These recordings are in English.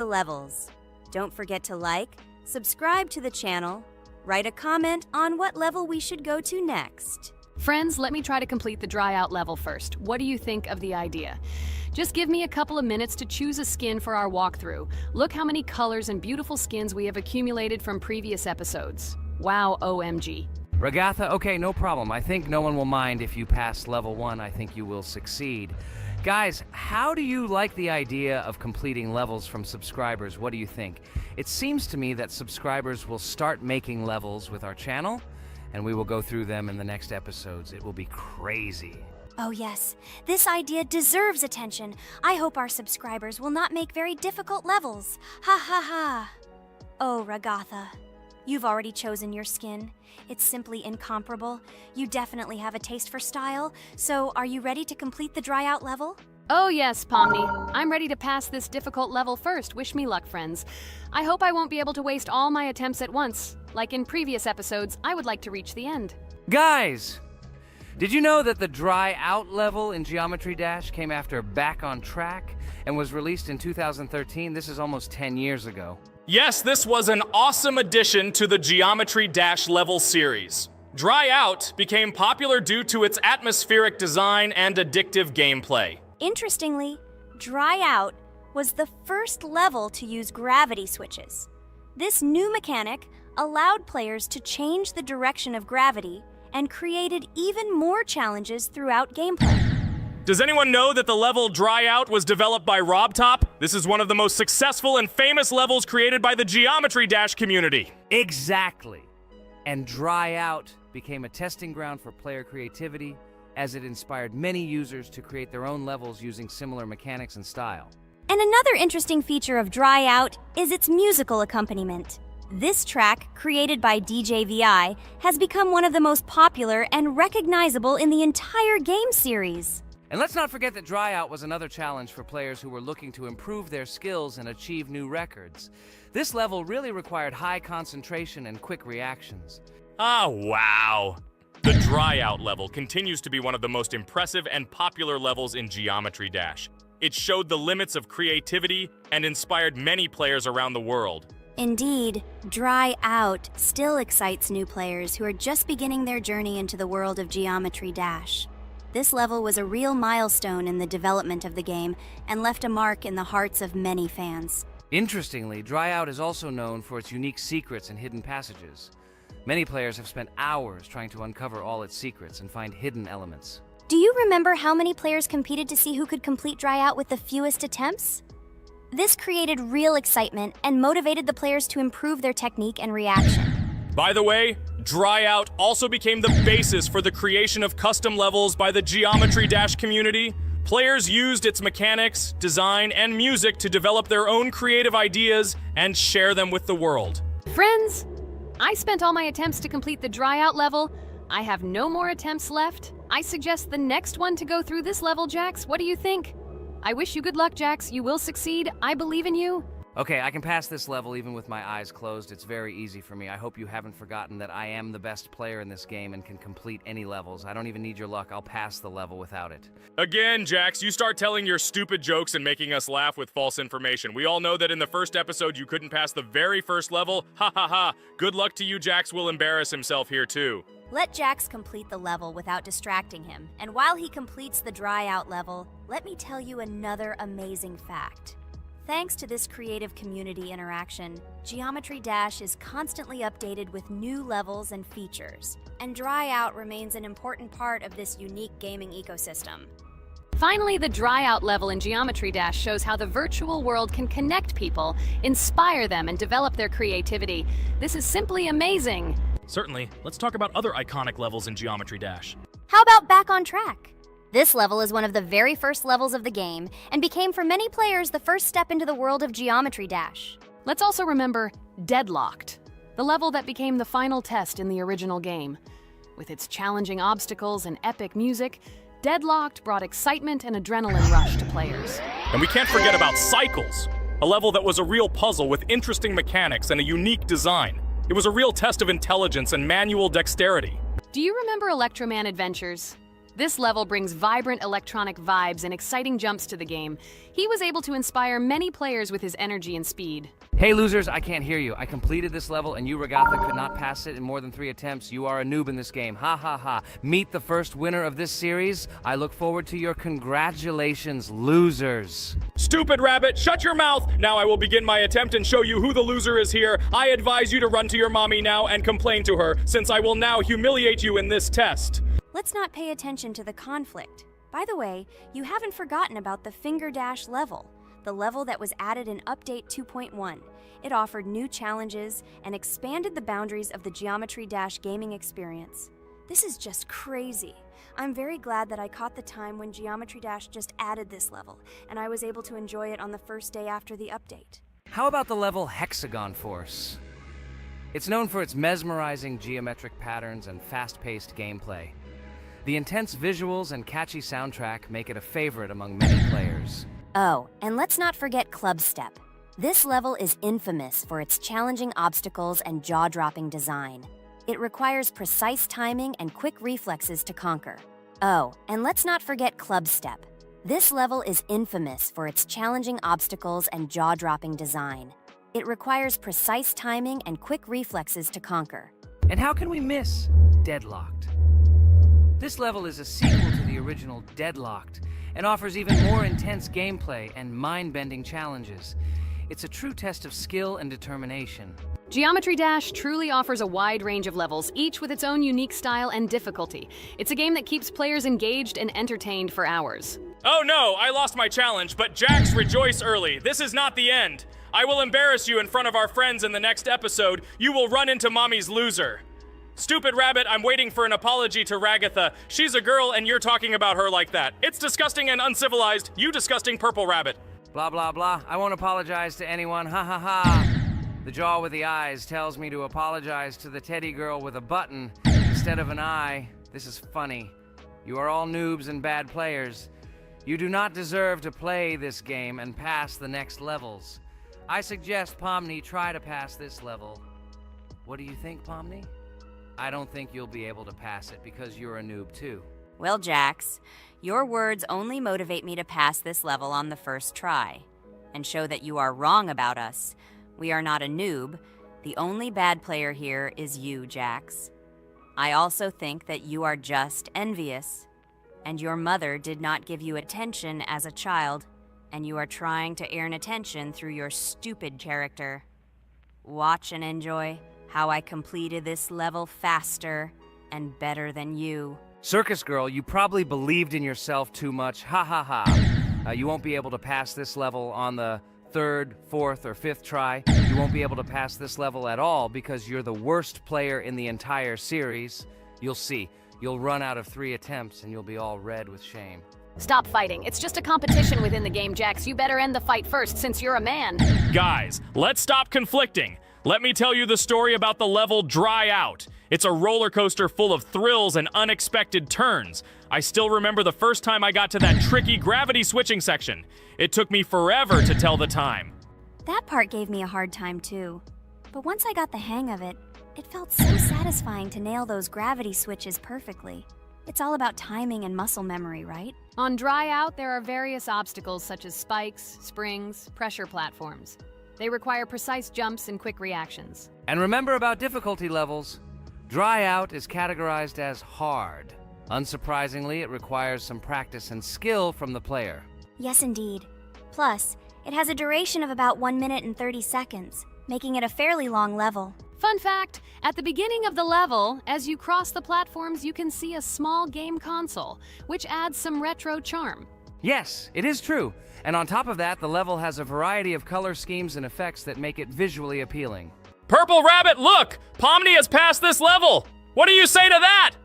the levels. Don't forget to like, subscribe to the channel, write a comment on what level we should go to next. Friends, let me try to complete the dry out level first. What do you think of the idea? Just give me a couple of minutes to choose a skin for our walkthrough. Look how many colors and beautiful skins we have accumulated from previous episodes. Wow, OMG. Ragatha, okay, no problem. I think no one will mind if you pass level 1. I think you will succeed. Guys, how do you like the idea of completing levels from subscribers? What do you think? It seems to me that subscribers will start making levels with our channel, and we will go through them in the next episodes. It will be crazy. Oh yes, this idea deserves attention. I hope our subscribers will not make very difficult levels. Ha ha ha. Oh, Ragatha, you've already chosen your skin. It's simply incomparable. You definitely have a taste for style. So, are you ready to complete the dry out level? Oh yes, Pomni. I'm ready to pass this difficult level first. Wish me luck, friends. I hope I won't be able to waste all my attempts at once. Like in previous episodes, I would like to reach the end. Guys! Did you know that the dry out level in Geometry Dash came after Back on Track and was released in 2013? This is almost 10 years ago. Yes, this was an awesome addition to the Geometry Dash level series. Dry Out became popular due to its atmospheric design and addictive gameplay. Interestingly, Dry Out was the first level to use gravity switches. This new mechanic allowed players to change the direction of gravity and created even more challenges throughout gameplay. Does anyone know that the level Dry Out was developed by RobTop? This is one of the most successful and famous levels created by the Geometry Dash community. Exactly. And Dry Out became a testing ground for player creativity, as it inspired many users to create their own levels using similar mechanics and style. And another interesting feature of Dry Out is its musical accompaniment. This track, created by DJ VI, has become one of the most popular and recognizable in the entire game series. And let's not forget that Dry Out was another challenge for players who were looking to improve their skills and achieve new records. This level really required high concentration and quick reactions. Ah, wow. The Dry Out level continues to be one of the most impressive and popular levels in Geometry Dash. It showed the limits of creativity and inspired many players around the world. Indeed, Dry Out still excites new players who are just beginning their journey into the world of Geometry Dash. This level was a real milestone in the development of the game and left a mark in the hearts of many fans. Interestingly, Dry Out is also known for its unique secrets and hidden passages. Many players have spent hours trying to uncover all its secrets and find hidden elements. Do you remember how many players competed to see who could complete Dry Out with the fewest attempts? This created real excitement and motivated the players to improve their technique and reaction. By the way, Dry Out also became the basis for the creation of custom levels by the Geometry Dash community. Players used its mechanics, design, and music to develop their own creative ideas and share them with the world. Friends, I spent all my attempts to complete the Dry Out level. I have no more attempts left. I suggest the next one to go through this level, Jax. What do you think? I wish you good luck, Jax. You will succeed. I believe in you. Okay, I can pass this level even with my eyes closed. It's very easy for me. I hope you haven't forgotten that I am the best player in this game and can complete any levels. I don't even need your luck. I'll pass the level without it. Again, Jax, you start telling your stupid jokes and making us laugh with false information. We all know that in the first episode you couldn't pass the very first level. Ha ha ha. Good luck to you, Jax will embarrass himself here too. Let Jax complete the level without distracting him. And while he completes the Dry Out level, let me tell you another amazing fact. Thanks to this creative community interaction, Geometry Dash is constantly updated with new levels and features, and Dry Out remains an important part of this unique gaming ecosystem. Finally, the Dry Out level in Geometry Dash shows how the virtual world can connect people, inspire them, and develop their creativity. This is simply amazing. Certainly. Let's talk about other iconic levels in Geometry Dash. How about Back on Track? This level is one of the very first levels of the game and became for many players the first step into the world of Geometry Dash. Let's also remember Deadlocked, the level that became the final test in the original game. With its challenging obstacles and epic music, Deadlocked brought excitement and adrenaline rush to players. And we can't forget about Cycles, a level that was a real puzzle with interesting mechanics and a unique design. It was a real test of intelligence and manual dexterity. Do you remember Electroman Adventures? This level brings vibrant electronic vibes and exciting jumps to the game. He was able to inspire many players with his energy and speed. Hey losers, I can't hear you. I completed this level and you, Ragatha, could not pass it in more than 3 attempts. You are a noob in this game. Ha ha ha. Meet the first winner of this series. I look forward to your congratulations, losers. Stupid rabbit, shut your mouth! Now I will begin my attempt and show you who the loser is here. I advise you to run to your mommy now and complain to her, since I will now humiliate you in this test. Let's not pay attention to the conflict. By the way, you haven't forgotten about the Finger Dash level, the level that was added in Update 2.1. It offered new challenges and expanded the boundaries of the Geometry Dash gaming experience. This is just crazy. I'm very glad that I caught the time when Geometry Dash just added this level, and I was able to enjoy it on the first day after the update. How about the level Hexagon Force? It's known for its mesmerizing geometric patterns and fast-paced gameplay. The intense visuals and catchy soundtrack make it a favorite among many players. Oh, and let's not forget Club Step. This level is infamous for its challenging obstacles and jaw-dropping design. It requires precise timing and quick reflexes to conquer. Oh, and let's not forget Club Step. This level is infamous for its challenging obstacles and jaw-dropping design. It requires precise timing and quick reflexes to conquer. And how can we miss Deadlocked? This level is a sequel to the original Deadlocked and offers even more intense gameplay and mind-bending challenges. It's a true test of skill and determination. Geometry Dash truly offers a wide range of levels, each with its own unique style and difficulty. It's a game that keeps players engaged and entertained for hours. Oh no, I lost my challenge, but Jax, rejoice early. This is not the end. I will embarrass you in front of our friends in the next episode. You will run into Mommy's loser. Stupid rabbit, I'm waiting for an apology to Ragatha. She's a girl and you're talking about her like that. It's disgusting and uncivilized, you disgusting purple rabbit. Blah, blah, blah. I won't apologize to anyone. Ha ha ha. The jaw with the eyes tells me to apologize to the teddy girl with a button instead of an eye. This is funny. You are all noobs and bad players. You do not deserve to play this game and pass the next levels. I suggest Pomni try to pass this level. What do you think, Pomni? I don't think you'll be able to pass it because you're a noob too. Well, Jax, your words only motivate me to pass this level on the first try, and show that you are wrong about us. We are not a noob. The only bad player here is you, Jax. I also think that you are just envious, and your mother did not give you attention as a child, and you are trying to earn attention through your stupid character. Watch and enjoy how I completed this level faster and better than you. Circus girl, you probably believed in yourself too much. Ha ha ha. You won't be able to pass this level on the 3rd, 4th, or 5th try. You won't be able to pass this level at all because you're the worst player in the entire series. You'll see. You'll run out of 3 attempts and you'll be all red with shame. Stop fighting. It's just a competition within the game, Jax. You better end the fight first since you're a man. Guys, let's stop conflicting. Let me tell you the story about the level Dry Out. It's a roller coaster full of thrills and unexpected turns. I still remember the first time I got to that tricky gravity switching section. It took me forever to tell the time. That part gave me a hard time too. But once I got the hang of it, it felt so satisfying to nail those gravity switches perfectly. It's all about timing and muscle memory, right? On Dry Out, there are various obstacles such as spikes, springs, pressure platforms. They require precise jumps and quick reactions. And remember about difficulty levels. Dry Out is categorized as hard. Unsurprisingly, it requires some practice and skill from the player. Yes, indeed. Plus, it has a duration of about 1 minute and 30 seconds, making it a fairly long level. Fun fact, at the beginning of the level, as you cross the platforms, you can see a small game console, which adds some retro charm. Yes, it is true. And on top of that, the level has a variety of color schemes and effects that make it visually appealing. Purple Rabbit, look! Pomni has passed this level! What do you say to that?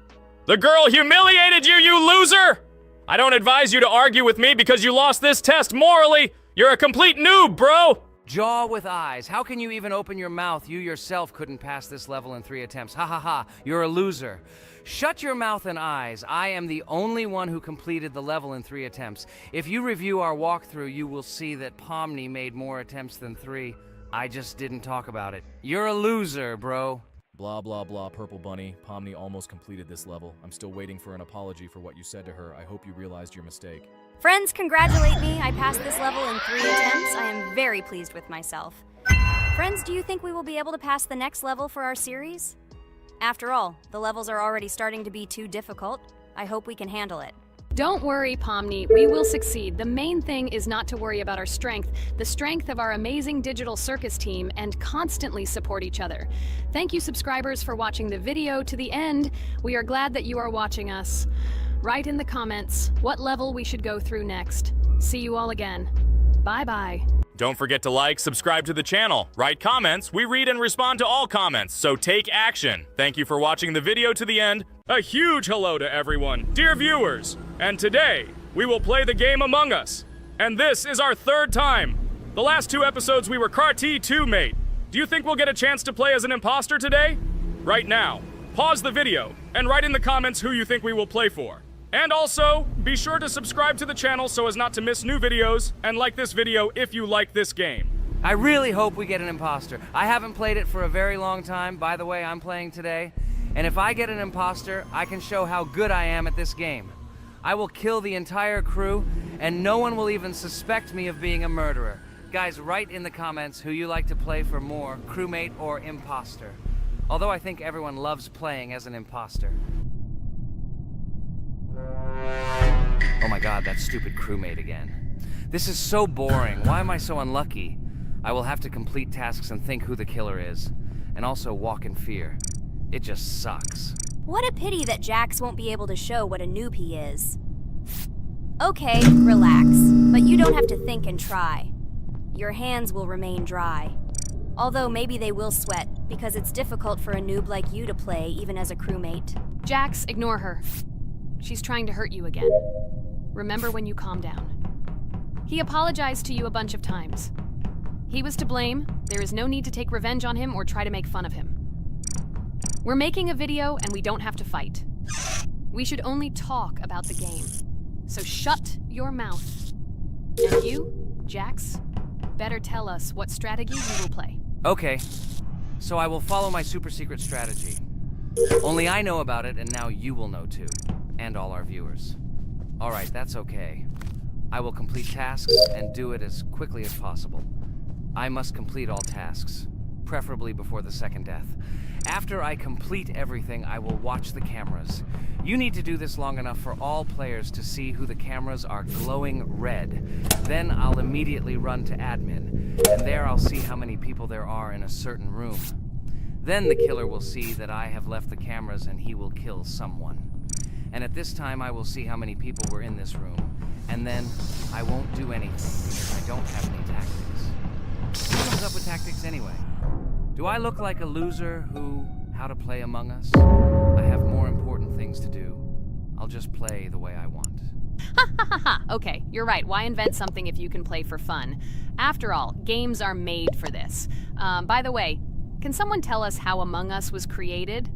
The girl humiliated you, you loser! I don't advise you to argue with me because you lost this test morally. You're a complete noob, bro! Jaw with eyes. How can you even open your mouth? You yourself couldn't pass this level in 3 attempts. Ha ha ha. You're a loser. Shut your mouth and eyes. I am the only one who completed the level in 3 attempts. If you review our walkthrough, you will see that Pomni made more attempts than 3. I just didn't talk about it. You're a loser, bro. Blah blah blah, Purple Bunny. Pomni almost completed this level. I'm still waiting for an apology for what you said to her. I hope you realized your mistake. Friends, congratulate me. I passed this level in 3 attempts. I am very pleased with myself. Friends, do you think we will be able to pass the next level for our series? After all, the levels are already starting to be too difficult. I hope we can handle it. Don't worry, Pomni, we will succeed. The main thing is not to worry about our strength, the strength of our amazing digital circus team, and constantly support each other. Thank you, subscribers, for watching the video to the end. We are glad that you are watching us. Write in the comments what level we should go through next. See you all again. Bye-bye. Don't forget to like, subscribe to the channel, write comments. We read and respond to all comments, so take action. Thank you for watching the video to the end. A huge hello to everyone, dear viewers. And today, we will play the game Among Us. And this is our 3rd time. The last 2 episodes we were Carti 2 mate. Do you think we'll get a chance to play as an imposter today? Right now, pause the video and write in the comments who you think we will play for. And also, be sure to subscribe to the channel so as not to miss new videos, and like this video if you like this game. I really hope we get an imposter. I haven't played it for a very long time. By the way, I'm playing today. And if I get an imposter, I can show how good I am at this game. I will kill the entire crew, and no one will even suspect me of being a murderer. Guys, write in the comments who you like to play for more, crewmate or imposter. Although I think everyone loves playing as an imposter. Oh my god, that stupid crewmate again. This is so boring. Why am I so unlucky? I will have to complete tasks and think who the killer is, and also walk in fear. It just sucks. What a pity that Jax won't be able to show what a noob he is. Okay, relax, but you don't have to think and try. Your hands will remain dry. Although maybe they will sweat, because it's difficult for a noob like you to play, even as a crewmate. Jax, ignore her. She's trying to hurt you again. Remember when you calm down. He apologized to you a bunch of times. He was to blame. There is no need to take revenge on him or try to make fun of him. We're making a video and we don't have to fight. We should only talk about the game. So shut your mouth. And you, Jax, better tell us what strategy you will play. Okay, so I will follow my super secret strategy. Only I know about it, and now you will know too. And all our viewers. Alright, that's okay. I will complete tasks and do it as quickly as possible. I must complete all tasks, preferably before the second death. After I complete everything, I will watch the cameras. You need to do this long enough for all players to see who the cameras are glowing red. Then I'll immediately run to admin, and there I'll see how many people there are in a certain room. Then the killer will see that I have left the cameras and he will kill someone. And at this time I will see how many people were in this room. And then I won't do anything because I don't have any tactics. Who comes up with tactics anyway? Do I look like a loser who, how to play Among Us? I have more important things to do. I'll just play the way I want. Ha ha ha ha! Okay, you're right. Why invent something if you can play for fun? After all, games are made for this. By the way, can someone tell us how Among Us was created?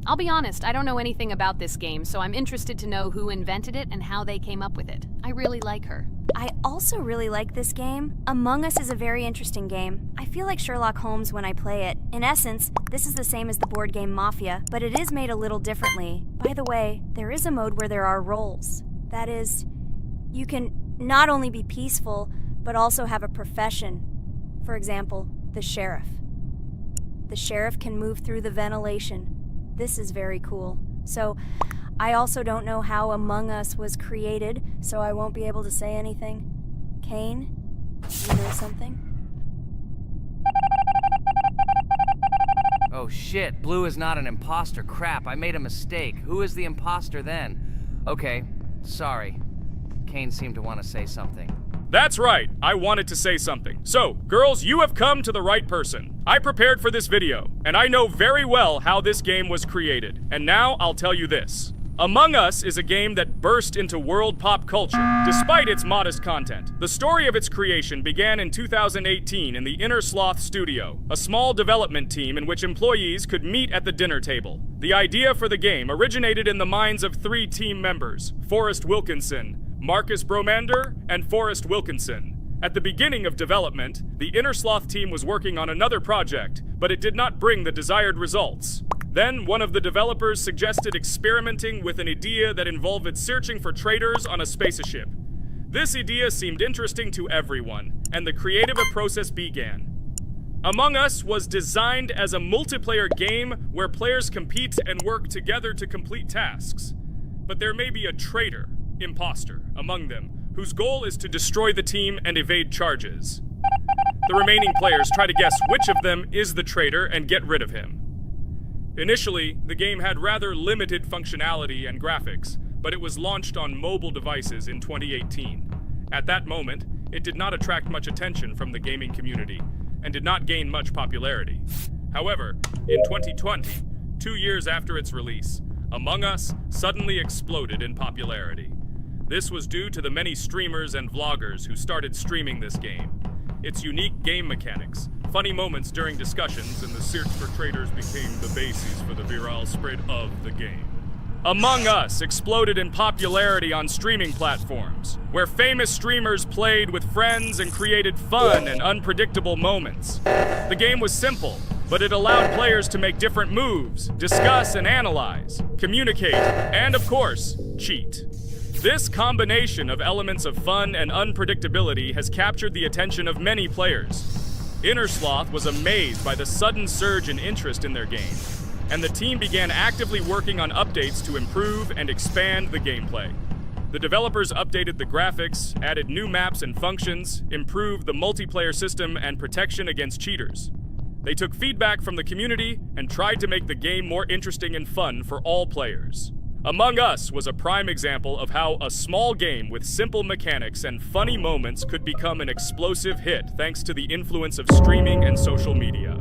I'll be honest, I don't know anything about this game, so I'm interested to know who invented it and how they came up with it. I really like her. I also really like this game. Among Us is a very interesting game. I feel like Sherlock Holmes when I play it. In essence, this is the same as the board game Mafia, but it is made a little differently. By the way, there is a mode where there are roles. That is, you can not only be peaceful, but also have a profession. For example, the sheriff. The sheriff can move through the ventilation. This is very cool. So, I also don't know how Among Us was created, so I won't be able to say anything. Kane, you know something? Oh shit, Blue is not an imposter. Crap, I made a mistake. Who is the imposter then? Okay, sorry. Kane seemed to want to say something. That's right, I wanted to say something. So, girls, you have come to the right person. I prepared for this video, and I know very well how this game was created. And now I'll tell you this. Among Us is a game that burst into world pop culture, despite its modest content. The story of its creation began in 2018 in the Inner Sloth Studio, a small development team in which employees could meet at the dinner table. The idea for the game originated in the minds of 3 team members, Forrest Wilkinson, Marcus Bromander, and Forrest Wilkinson. At the beginning of development, the Innersloth team was working on another project, but it did not bring the desired results. Then, one of the developers suggested experimenting with an idea that involved searching for traitors on a spaceship. This idea seemed interesting to everyone, and the creative process began. Among Us was designed as a multiplayer game where players compete and work together to complete tasks. But there may be a traitor, imposter, among them, whose goal is to destroy the team and evade charges. The remaining players try to guess which of them is the traitor and get rid of him. Initially, the game had rather limited functionality and graphics, but it was launched on mobile devices in 2018. At that moment, it did not attract much attention from the gaming community, and did not gain much popularity. However, in 2020, 2 years after its release, Among Us suddenly exploded in popularity. This was due to the many streamers and vloggers who started streaming this game. Its unique game mechanics, funny moments during discussions, and the search for traitors became the basis for the viral spread of the game. Among Us exploded in popularity on streaming platforms, where famous streamers played with friends and created fun and unpredictable moments. The game was simple, but it allowed players to make different moves, discuss and analyze, communicate, and of course, cheat. This combination of elements of fun and unpredictability has captured the attention of many players. Innersloth was amazed by the sudden surge in interest in their game, and the team began actively working on updates to improve and expand the gameplay. The developers updated the graphics, added new maps and functions, improved the multiplayer system and protection against cheaters. They took feedback from the community and tried to make the game more interesting and fun for all players. Among Us was a prime example of how a small game with simple mechanics and funny moments could become an explosive hit thanks to the influence of streaming and social media.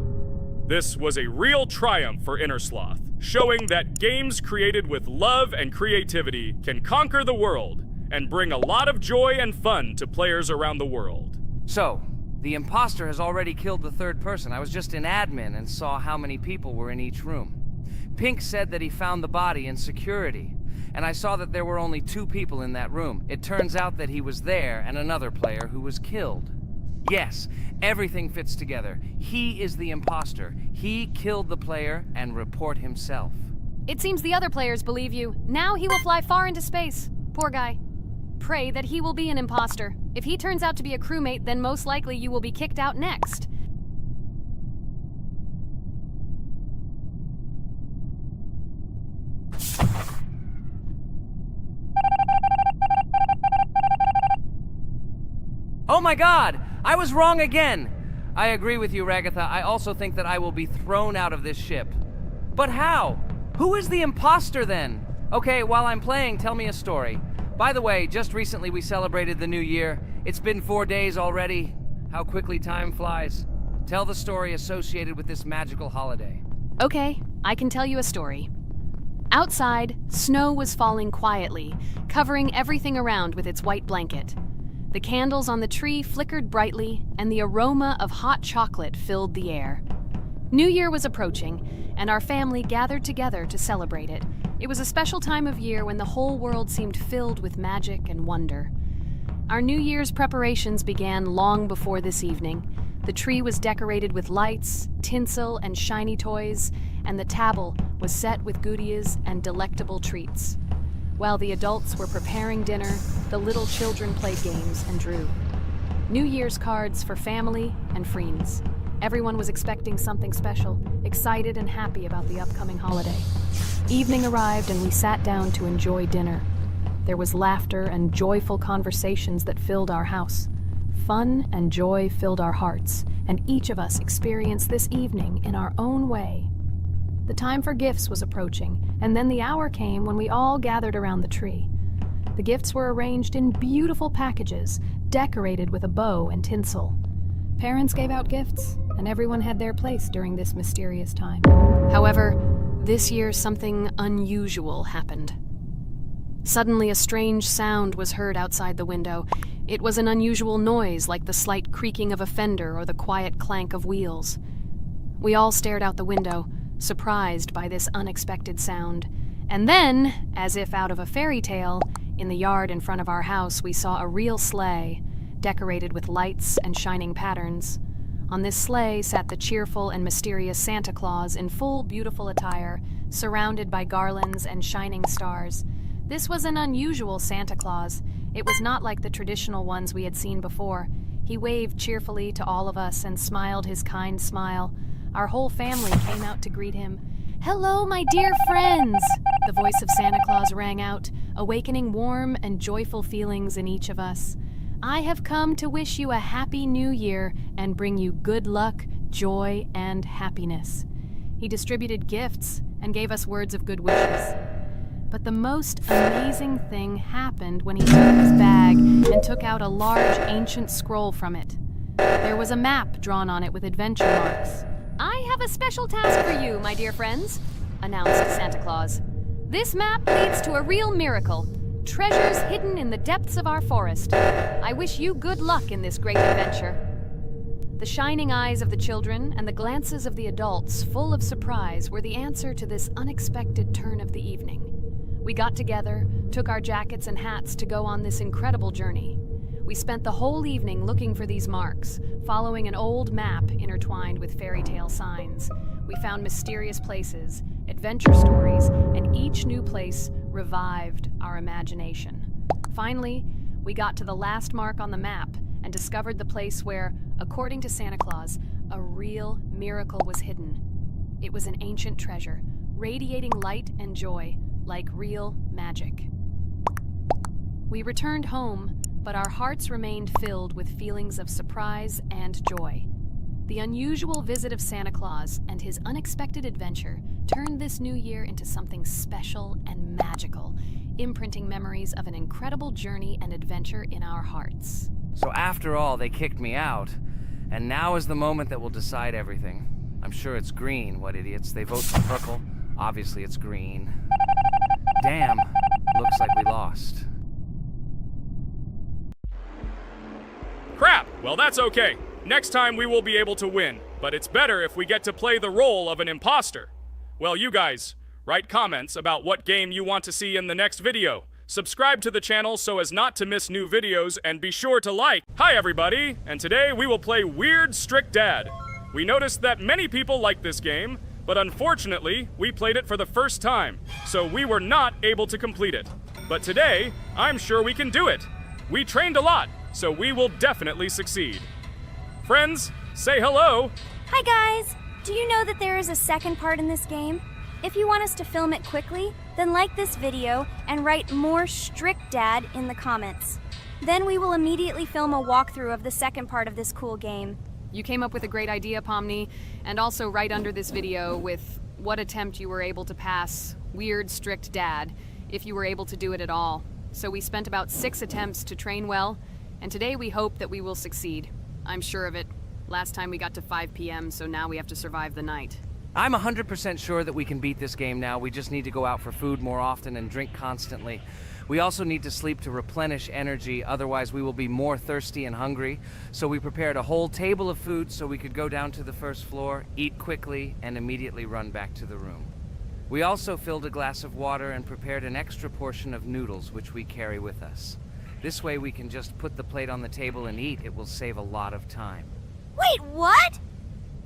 This was a real triumph for Innersloth, showing that games created with love and creativity can conquer the world and bring a lot of joy and fun to players around the world. So, the imposter has already killed the third person. I was just in admin and saw how many people were in each room. Pink said that he found the body in security, and I saw that there were only 2 people in that room. It turns out that he was there and another player who was killed. Yes, everything fits together. He is the imposter. He killed the player and report himself. It seems the other players believe you. Now he will fly far into space. Poor guy. Pray that he will be an imposter. If he turns out to be a crewmate, then most likely you will be kicked out next. Oh my god! I was wrong again! I agree with you, Ragatha. I also think that I will be thrown out of this ship. But how? Who is the imposter then? Okay, while I'm playing, tell me a story. By the way, just recently we celebrated the new year. It's been 4 days already. How quickly time flies. Tell the story associated with this magical holiday. Okay, I can tell you a story. Outside, snow was falling quietly, covering everything around with its white blanket. The candles on the tree flickered brightly, and the aroma of hot chocolate filled the air. New Year was approaching, and our family gathered together to celebrate it. It was a special time of year when the whole world seemed filled with magic and wonder. Our New Year's preparations began long before this evening. The tree was decorated with lights, tinsel, and shiny toys, and the table was set with goodies and delectable treats. While the adults were preparing dinner, the little children played games and drew. New Year's cards for family and friends. Everyone was expecting something special, excited and happy about the upcoming holiday. Evening arrived and we sat down to enjoy dinner. There was laughter and joyful conversations that filled our house. Fun and joy filled our hearts, and each of us experienced this evening in our own way. The time for gifts was approaching, and then the hour came when we all gathered around the tree. The gifts were arranged in beautiful packages, decorated with a bow and tinsel. Parents gave out gifts, and everyone had their place during this mysterious time. However, this year something unusual happened. Suddenly a strange sound was heard outside the window. It was an unusual noise, like the slight creaking of a fender or the quiet clank of wheels. We all stared out the window, surprised by this unexpected sound. And then, as if out of a fairy tale, in the yard in front of our house we saw a real sleigh, decorated with lights and shining patterns. On this sleigh sat the cheerful and mysterious Santa Claus in full beautiful attire, surrounded by garlands and shining stars. This was an unusual Santa Claus. It was not like the traditional ones we had seen before. He waved cheerfully to all of us and smiled his kind smile. Our whole family came out to greet him. "Hello, my dear friends!" The voice of Santa Claus rang out, awakening warm and joyful feelings in each of us. "I have come to wish you a happy new year and bring you good luck, joy, and happiness." He distributed gifts and gave us words of good wishes. But the most amazing thing happened when he took his bag and took out a large ancient scroll from it. There was a map drawn on it with adventure marks. "I have a special task for you, my dear friends," announced Santa Claus. "This map leads to a real miracle. Treasures hidden in the depths of our forest. I wish you good luck in this great adventure." The shining eyes of the children and the glances of the adults, full of surprise, were the answer to this unexpected turn of the evening. We got together, took our jackets and hats to go on this incredible journey. We spent the whole evening looking for these marks, following an old map intertwined with fairy tale signs. We found mysterious places, adventure stories, and each new place revived our imagination. Finally, we got to the last mark on the map and discovered the place where, according to Santa Claus, a real miracle was hidden. It was an ancient treasure, radiating light and joy, like real magic. We returned home, but our hearts remained filled with feelings of surprise and joy. The unusual visit of Santa Claus and his unexpected adventure turned this new year into something special and magical, imprinting memories of an incredible journey and adventure in our hearts. So after all, they kicked me out, and now is the moment that will decide everything. I'm sure it's green, what idiots. They vote for purple. Obviously it's green. Damn, looks like we lost. Crap! Well, that's okay. Next time we will be able to win, but it's better if we get to play the role of an imposter. Well, you guys, write comments about what game you want to see in the next video. Subscribe to the channel so as not to miss new videos, and be sure to like. Hi everybody, and today we will play Weird Strict Dad. We noticed that many people like this game, but unfortunately, we played it for the first time, so we were not able to complete it. But today, I'm sure we can do it. We trained a lot, so we will definitely succeed. Friends, say hello. Hi guys! Do you know that there is a second part in this game? If you want us to film it quickly, then like this video and write more Strict Dad in the comments. Then we will immediately film a walkthrough of the second part of this cool game. You came up with a great idea, Pomni, and also right under this video with what attempt you were able to pass Weird Strict Dad, if you were able to do it at all. So we spent about 6 attempts to train well, and today we hope that we will succeed. I'm sure of it. Last time we got to 5 p.m., so now we have to survive the night. I'm 100% sure that we can beat this game now. We just need to go out for food more often and drink constantly. We also need to sleep to replenish energy, otherwise we will be more thirsty and hungry. So we prepared a whole table of food so we could go down to the first floor, eat quickly, and immediately run back to the room. We also filled a glass of water and prepared an extra portion of noodles, which we carry with us. This way we can just put the plate on the table and eat. It will save a lot of time. Wait, what?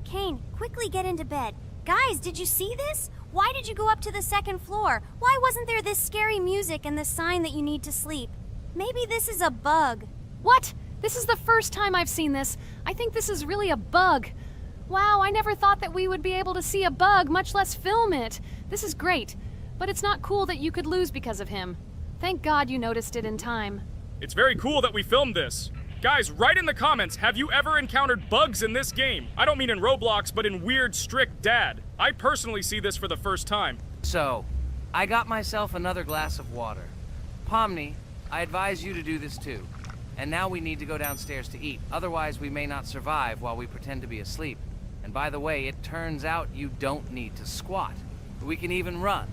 Kane, quickly get into bed. Guys, did you see this? Why did you go up to the second floor? Why wasn't there this scary music and the sign that you need to sleep? Maybe this is a bug. What? This is the first time I've seen this. I think this is really a bug. Wow, I never thought that we would be able to see a bug, much less film it. This is great, but it's not cool that you could lose because of him. Thank God you noticed it in time. It's very cool that we filmed this. Guys, write in the comments, have you ever encountered bugs in this game? I don't mean in Roblox, but in Weird Strict Dad. I personally see this for the first time. So, I got myself another glass of water. Pomni, I advise you to do this too. And now we need to go downstairs to eat. Otherwise, we may not survive while we pretend to be asleep. And by the way, it turns out you don't need to squat. We can even run.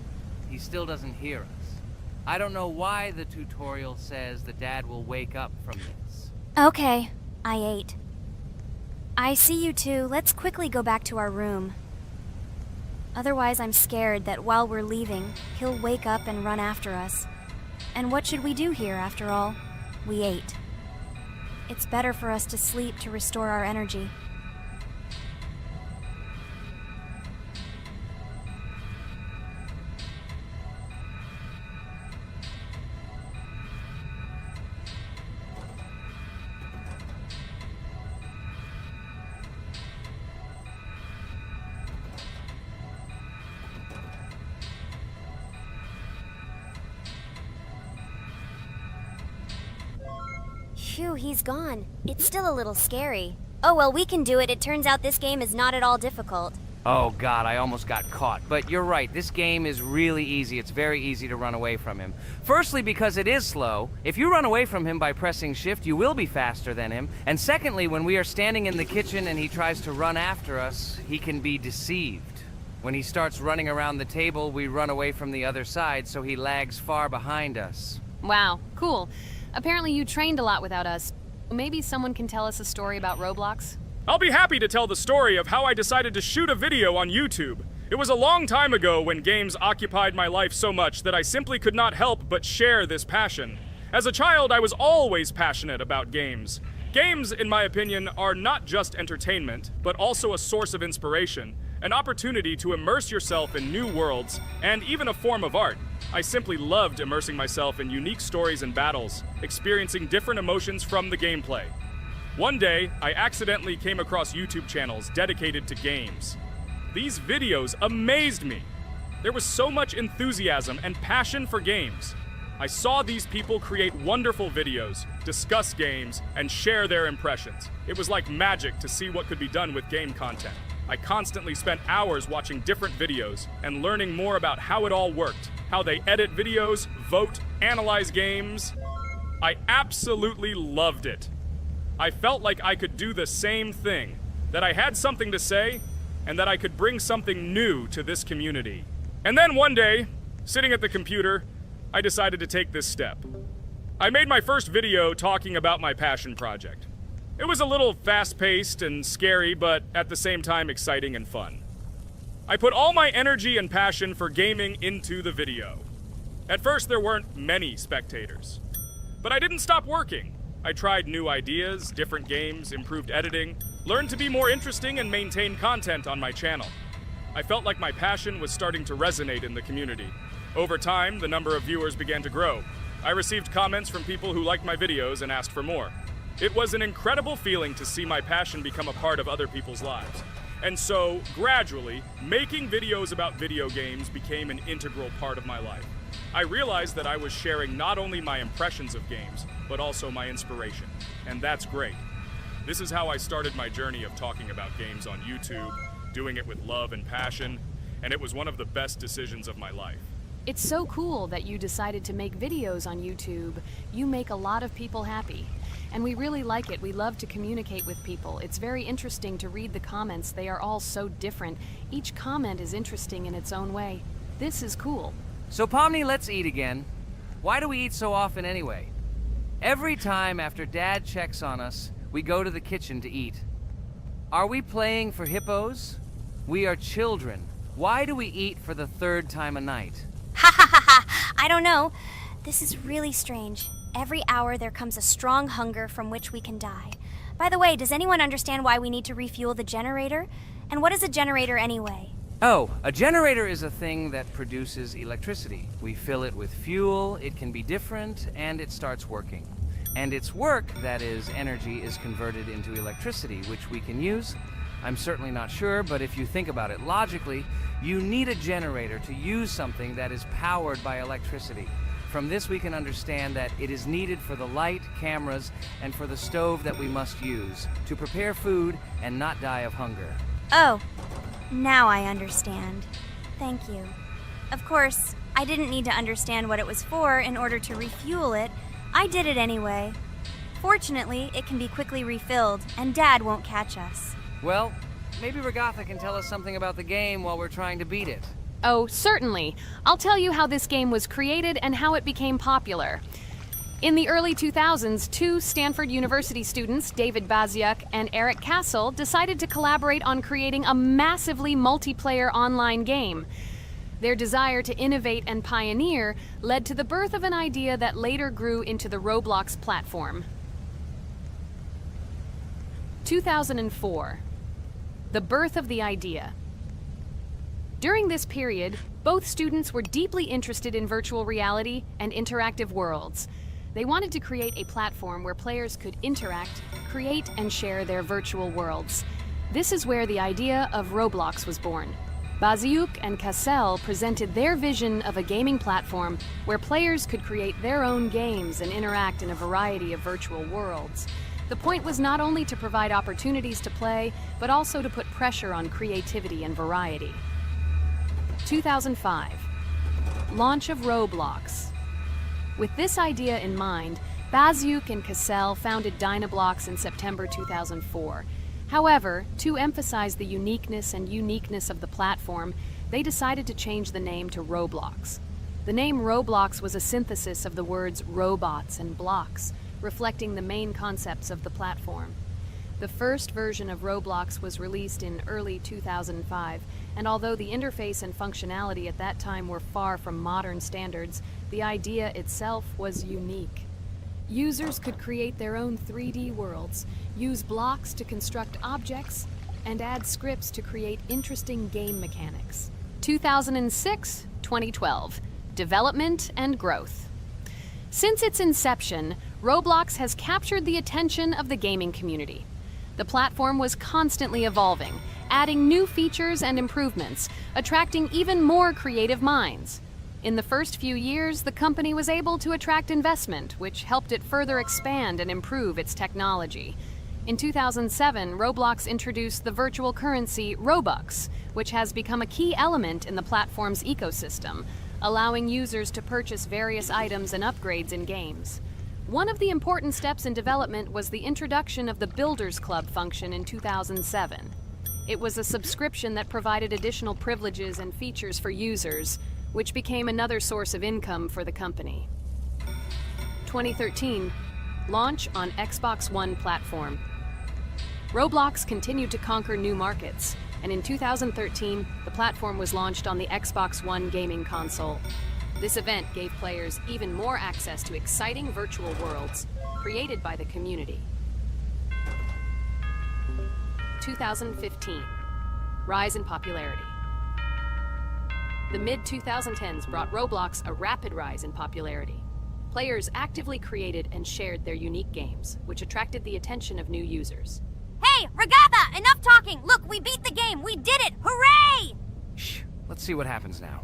He still doesn't hear us. I don't know why the tutorial says that Dad will wake up from this. Okay, I ate. I see you two. Let's quickly go back to our room. Otherwise, I'm scared that while we're leaving, he'll wake up and run after us. And what should we do here, after all? We ate. It's better for us to sleep to restore our energy. Phew, he's gone. It's still a little scary. Oh well, we can do it. It turns out this game is not at all difficult. Oh god, I almost got caught. But you're right, this game is really easy. It's very easy to run away from him. Firstly, because it is slow. If you run away from him by pressing shift, you will be faster than him. And secondly, when we are standing in the kitchen and he tries to run after us, he can be deceived. When he starts running around the table, we run away from the other side, so he lags far behind us. Wow, cool. Apparently you trained a lot without us. Maybe someone can tell us a story about Roblox? I'll be happy to tell the story of how I decided to shoot a video on YouTube. It was a long time ago when games occupied my life so much that I simply could not help but share this passion. As a child, I was always passionate about games. Games, in my opinion, are not just entertainment, but also a source of inspiration, an opportunity to immerse yourself in new worlds, and even a form of art. I simply loved immersing myself in unique stories and battles, experiencing different emotions from the gameplay. One day, I accidentally came across YouTube channels dedicated to games. These videos amazed me. There was so much enthusiasm and passion for games. I saw these people create wonderful videos, discuss games, and share their impressions. It was like magic to see what could be done with game content. I constantly spent hours watching different videos and learning more about how it all worked, how they edit videos, vote, analyze games. I absolutely loved it. I felt like I could do the same thing, that I had something to say, and that I could bring something new to this community. And then one day, sitting at the computer, I decided to take this step. I made my first video talking about my passion project. It was a little fast-paced and scary, but at the same time exciting and fun. I put all my energy and passion for gaming into the video. At first, there weren't many spectators. But I didn't stop working. I tried new ideas, different games, improved editing, learned to be more interesting, and maintain content on my channel. I felt like my passion was starting to resonate in the community. Over time, the number of viewers began to grow. I received comments from people who liked my videos and asked for more. It was an incredible feeling to see my passion become a part of other people's lives. And so, gradually, making videos about video games became an integral part of my life. I realized that I was sharing not only my impressions of games, but also my inspiration. And that's great. This is how I started my journey of talking about games on YouTube, doing it with love and passion, and it was one of the best decisions of my life. It's so cool that you decided to make videos on YouTube. You make a lot of people happy. And we really like it. We love to communicate with people. It's very interesting to read the comments. They are all so different. Each comment is interesting in its own way. This is cool. So Pomni, let's eat again. Why do we eat so often anyway? Every time after Dad checks on us, we go to the kitchen to eat. Are we playing for hippos? We are children. Why do we eat for the third time a night? Ha ha ha ha! I don't know. This is really strange. Every hour there comes a strong hunger from which we can die. By the way, does anyone understand why we need to refuel the generator? And what is a generator anyway? Oh, a generator is a thing that produces electricity. We fill it with fuel, it can be different, and it starts working. And its work, that is, energy, is converted into electricity, which we can use. I'm certainly not sure, but if you think about it logically, you need a generator to use something that is powered by electricity. From this we can understand that it is needed for the light, cameras, and for the stove that we must use, to prepare food and not die of hunger. Oh, now I understand. Thank you. Of course, I didn't need to understand what it was for in order to refuel it. I did it anyway. Fortunately, it can be quickly refilled, and Dad won't catch us. Well, maybe Regatha can tell us something about the game while we're trying to beat it. Oh, certainly. I'll tell you how this game was created and how it became popular. In the early 2000s, two Stanford University students, David Baziuk and Eric Castle, decided to collaborate on creating a massively multiplayer online game. Their desire to innovate and pioneer led to the birth of an idea that later grew into the Roblox platform. 2004. The birth of the idea. During this period, both students were deeply interested in virtual reality and interactive worlds. They wanted to create a platform where players could interact, create, and share their virtual worlds. This is where the idea of Roblox was born. Baziuk and Cassel presented their vision of a gaming platform where players could create their own games and interact in a variety of virtual worlds. The point was not only to provide opportunities to play, but also to put pressure on creativity and variety. 2005. Launch of Roblox. With this idea in mind, Baziuk and Cassel founded Dynablox in September 2004. However, to emphasize the uniqueness of the platform, they decided to change the name to Roblox. The name Roblox was a synthesis of the words robots and blocks, reflecting the main concepts of the platform. The first version of Roblox was released in early 2005, and although the interface and functionality at that time were far from modern standards, the idea itself was unique. Users could create their own 3D worlds, use blocks to construct objects, and add scripts to create interesting game mechanics. 2006-2012. Development and growth. Since its inception, Roblox has captured the attention of the gaming community. The platform was constantly evolving, adding new features and improvements, attracting even more creative minds. In the first few years, the company was able to attract investment, which helped it further expand and improve its technology. In 2007, Roblox introduced the virtual currency Robux, which has become a key element in the platform's ecosystem, allowing users to purchase various items and upgrades in games. One of the important steps in development was the introduction of the Builders Club function in 2007. It was a subscription that provided additional privileges and features for users, which became another source of income for the company. 2013, launch on Xbox One platform. Roblox continued to conquer new markets, and in 2013, the platform was launched on the Xbox One gaming console. This event gave players even more access to exciting virtual worlds created by the community. 2015, rise in popularity. The mid-2010s brought Roblox a rapid rise in popularity. Players actively created and shared their unique games, which attracted the attention of new users. Hey, Regatha, enough talking! Look, we beat the game! We did it! Hooray! Shh, let's see what happens now.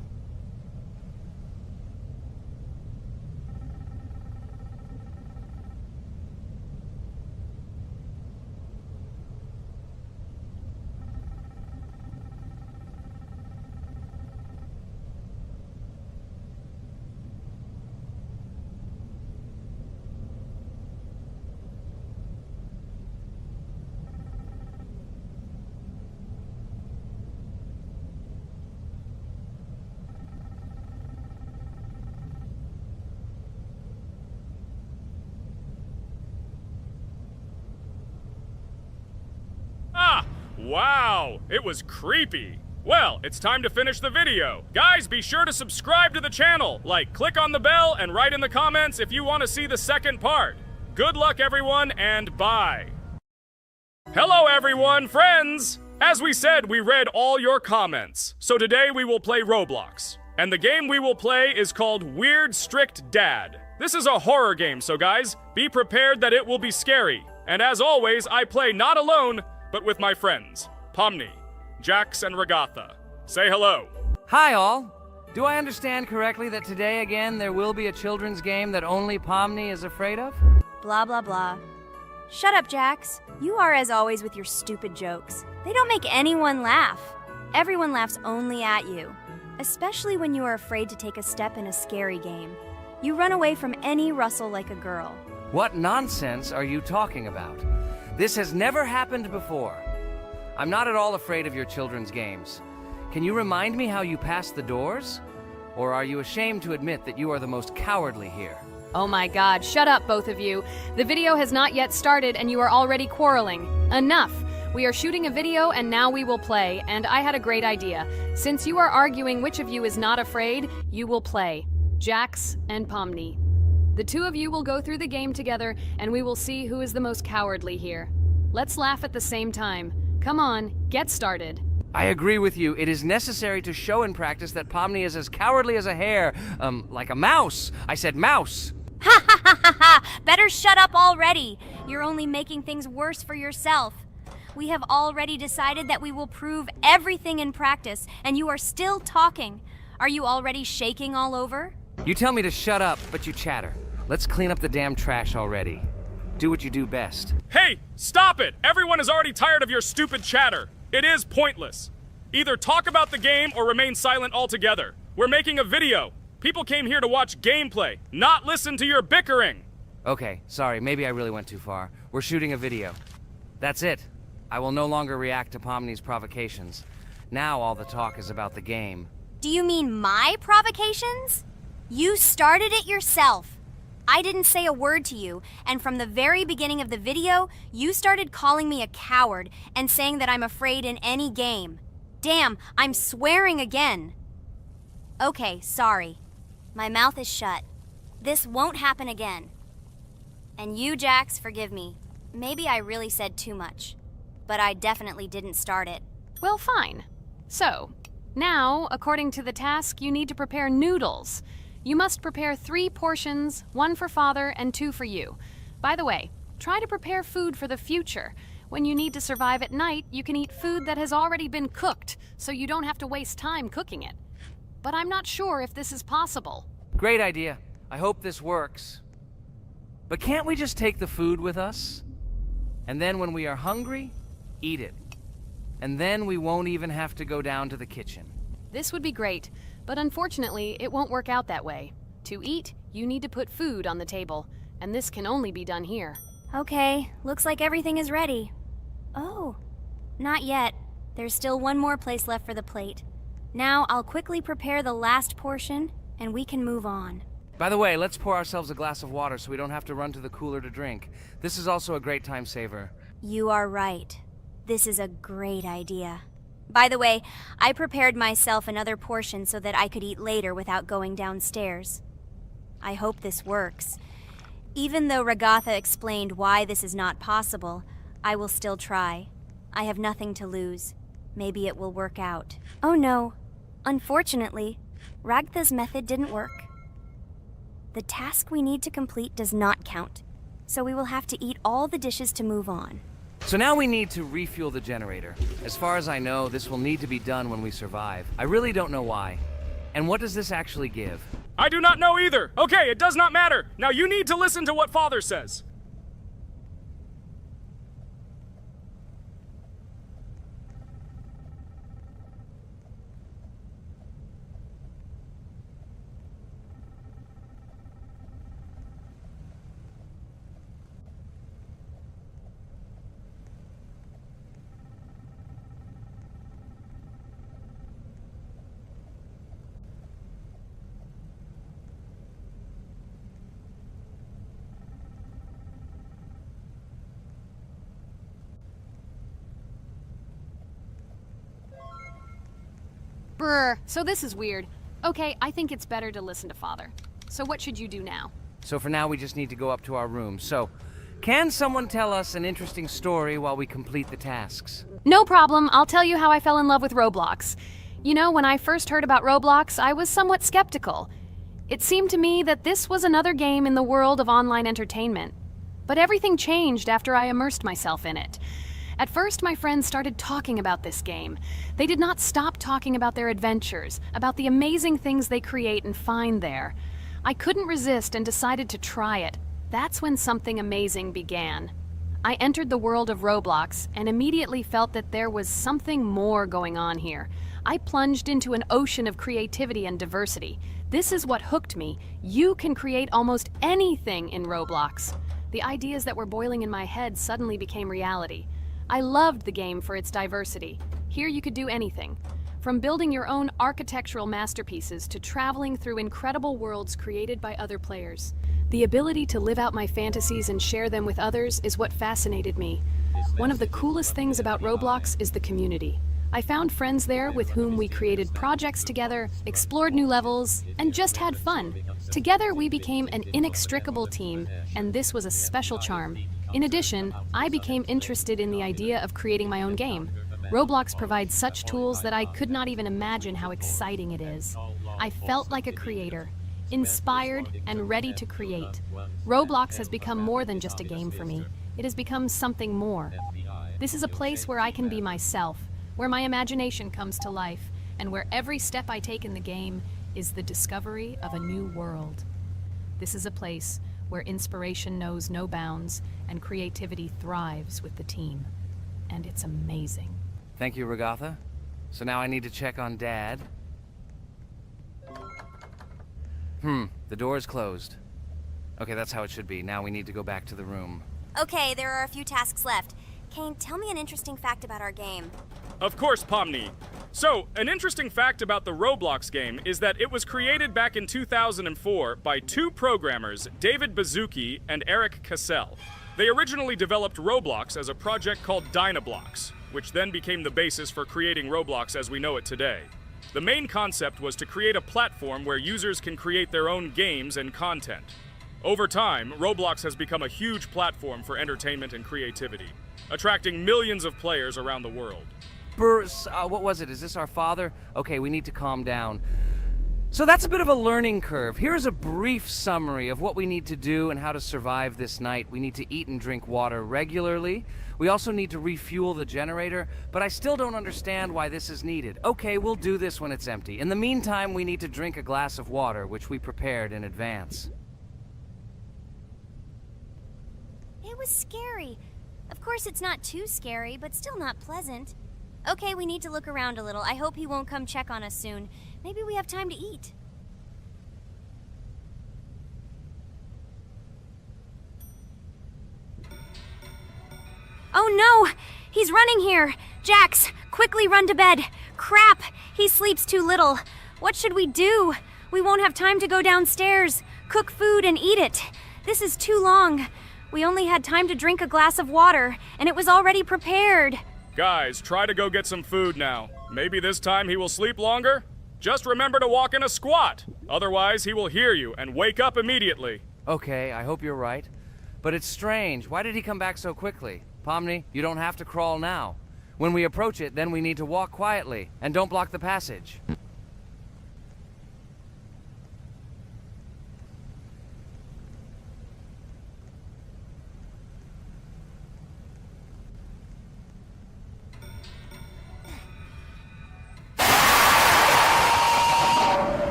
Wow, it was creepy. Well, it's time to finish the video. Guys, be sure to subscribe to the channel, click on the bell, and write in the comments if you want to see the second part. Good luck, everyone, and bye. Hello, everyone, friends! As we said, we read all your comments. So today we will play Roblox. And the game we will play is called Weird Strict Dad. This is a horror game, so guys, be prepared that it will be scary. And as always, I play not alone, but with my friends, Pomni, Jax, and Regatha. Say hello. Hi, all. Do I understand correctly that today again there will be a children's game that only Pomni is afraid of? Blah, blah, blah. Shut up, Jax. You are as always with your stupid jokes. They don't make anyone laugh. Everyone laughs only at you, especially when you are afraid to take a step in a scary game. You run away from any rustle like a girl. What nonsense are you talking about? This has never happened before. I'm not at all afraid of your children's games. Can you remind me how you passed the doors? Or are you ashamed to admit that you are the most cowardly here? Oh my god, shut up, both of you. The video has not yet started and you are already quarreling. Enough! We are shooting a video and now we will play, and I had a great idea. Since you are arguing which of you is not afraid, you will play. Jax and Pomni. The two of you will go through the game together and we will see who is the most cowardly here. Let's laugh at the same time. Come on, get started. I agree with you. It is necessary to show in practice that Pomni is as cowardly as a hare. Like a mouse. I said mouse. Ha ha ha ha ha! Better shut up already. You're only making things worse for yourself. We have already decided that we will prove everything in practice, and you are still talking. Are you already shaking all over? You tell me to shut up, but you chatter. Let's clean up the damn trash already. Do what you do best. Hey, stop it! Everyone is already tired of your stupid chatter. It is pointless. Either talk about the game or remain silent altogether. We're making a video. People came here to watch gameplay, not listen to your bickering. Okay, sorry, maybe I really went too far. We're shooting a video. That's it. I will no longer react to Pomni's provocations. Now all the talk is about the game. Do you mean my provocations? You started it yourself. I didn't say a word to you, and from the very beginning of the video, you started calling me a coward and saying that I'm afraid in any game. Damn, I'm swearing again. Okay, sorry. My mouth is shut. This won't happen again. And you, Jax, forgive me. Maybe I really said too much, but I definitely didn't start it. Well, fine. So, now, according to the task, you need to prepare noodles. You must prepare 3 portions, 1 for Father and 2 for you. By the way, try to prepare food for the future. When you need to survive at night, you can eat food that has already been cooked, so you don't have to waste time cooking it. But I'm not sure if this is possible. Great idea. I hope this works. But can't we just take the food with us? And then when we are hungry, eat it. And then we won't even have to go down to the kitchen. This would be great, but unfortunately, it won't work out that way. To eat, you need to put food on the table, and this can only be done here. Okay, looks like everything is ready. Oh, not yet. There's still one more place left for the plate. Now I'll quickly prepare the last portion, and we can move on. By the way, let's pour ourselves a glass of water so we don't have to run to the cooler to drink. This is also a great time saver. You are right. This is a great idea. By the way, I prepared myself another portion so that I could eat later without going downstairs. I hope this works. Even though Ragatha explained why this is not possible, I will still try. I have nothing to lose. Maybe it will work out. Oh no. Unfortunately, Ragatha's method didn't work. The task we need to complete does not count, so we will have to eat all the dishes to move on. So now we need to refuel the generator. As far as I know, this will need to be done when we survive. I really don't know why. And what does this actually give? I do not know either. Okay, it does not matter. Now you need to listen to what Father says. Brr, so this is weird. Okay, I think it's better to listen to Father. So what should you do now? So for now, we just need to go up to our room. So, can someone tell us an interesting story while we complete the tasks? No problem, I'll tell you how I fell in love with Roblox. You know, when I first heard about Roblox, I was somewhat skeptical. It seemed to me that this was another game in the world of online entertainment. But everything changed after I immersed myself in it. At first, my friends started talking about this game. They did not stop talking about their adventures, about the amazing things they create and find there. I couldn't resist and decided to try it. That's when something amazing began. I entered the world of Roblox and immediately felt that there was something more going on here. I plunged into an ocean of creativity and diversity. This is what hooked me. You can create almost anything in Roblox. The ideas that were boiling in my head suddenly became reality. I loved the game for its diversity. Here you could do anything, from building your own architectural masterpieces to traveling through incredible worlds created by other players. The ability to live out my fantasies and share them with others is what fascinated me. One of the coolest things about Roblox is the community. I found friends there with whom we created projects together, explored new levels, and just had fun. Together we became an inextricable team, and this was a special charm. In addition, I became interested in the idea of creating my own game. Roblox provides such tools that I could not even imagine how exciting it is. I felt like a creator, inspired and ready to create. Roblox has become more than just a game for me. It has become something more. This is a place where I can be myself, where my imagination comes to life, and where every step I take in the game is the discovery of a new world. This is a place where inspiration knows no bounds and creativity thrives with the team. And it's amazing. Thank you, Regatha. So now I need to check on Dad. The door is closed. Okay, that's how it should be. Now we need to go back to the room. Okay, there are a few tasks left. Kane, tell me an interesting fact about our game. Of course, Pomni. So, an interesting fact about the Roblox game is that it was created back in 2004 by two programmers, David Baszucki and Eric Cassell. They originally developed Roblox as a project called Dynablocks, which then became the basis for creating Roblox as we know it today. The main concept was to create a platform where users can create their own games and content. Over time, Roblox has become a huge platform for entertainment and creativity, attracting millions of players around the world. What was it? Is this our father? Okay, we need to calm down. So that's a bit of a learning curve. Here's a brief summary of what we need to do and how to survive this night. We need to eat and drink water regularly. We also need to refuel the generator, but I still don't understand why this is needed. Okay, we'll do this when it's empty. In the meantime, we need to drink a glass of water, which we prepared in advance. It was scary. Of course, it's not too scary, but still not pleasant. Okay, we need to look around a little. I hope he won't come check on us soon. Maybe we have time to eat. Oh no! He's running here! Jax, quickly run to bed! Crap! He sleeps too little. What should we do? We won't have time to go downstairs, cook food, and eat it. This is too long. We only had time to drink a glass of water, and it was already prepared. Guys, try to go get some food now. Maybe this time he will sleep longer? Just remember to walk in a squat. Otherwise, he will hear you and wake up immediately. Okay, I hope you're right. But it's strange. Why did he come back so quickly? Pomni, you don't have to crawl now. When we approach it, then we need to walk quietly, and don't block the passage.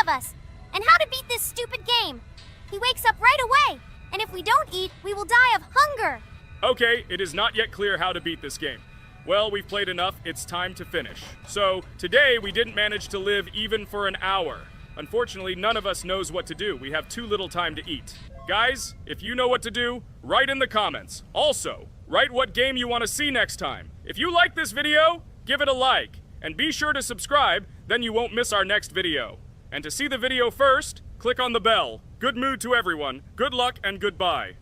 Us. And how to beat this stupid game. He wakes up right away, and if we don't eat, we will die of hunger. Okay, it is not yet clear how to beat this game. Well, we've played enough, it's time to finish. So, today we didn't manage to live even for an hour. Unfortunately, none of us knows what to do. We have too little time to eat. Guys, if you know what to do, write in the comments. Also, write what game you want to see next time. If you like this video, give it a like. And be sure to subscribe, then you won't miss our next video. And to see the video first, click on the bell. Good mood to everyone. Good luck and goodbye.